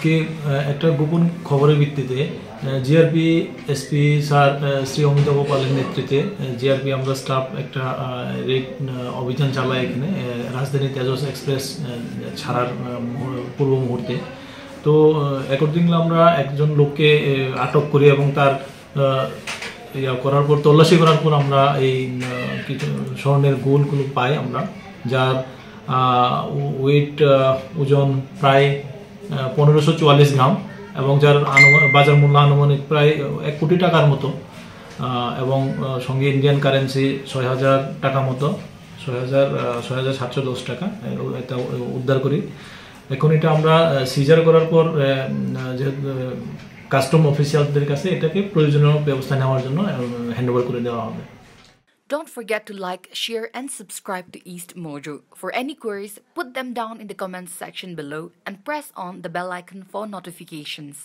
আজকে একটা গোপন খবরের ভিত্তিতে GRP SP sir Shri Amitabh পালের নেতৃত্বে জিআরপি আমরা স্টাফ একটা রেড অভিযান চালাই এখানে রাজধানী তেজস এক্সপ্রেস ছাড়ার পূর্ব মুহূর্তে। তো অ্যাকর্ডিংলি আমরা একজন লোককে আটক করি এবং তার করার পর তল্লাশি করার পর আমরা এই কিছু স্বর্ণের গোলগুলো পাই আমরা, যার ওয়েট ওজন প্রায় 1544 গ্রাম এবং যার বাজার মূল্য আনুমানিক প্রায় 1 কোটি টাকার মতো, এবং সঙ্গে ইন্ডিয়ান কারেন্সি 6000 টাকা মতো, 6710 টাকা এটা উদ্ধার করি। এখন এটা আমরা সিজার করার পর কাস্টম অফিসিয়ালদের কাছে এটাকে প্রয়োজনীয় ব্যবস্থা নেওয়ার জন্য হ্যান্ডওভার করে দেওয়া হবে। Don't forget to like, share and subscribe to East Mojo. For any queries, put them down in the comments section below and press on the bell icon for notifications.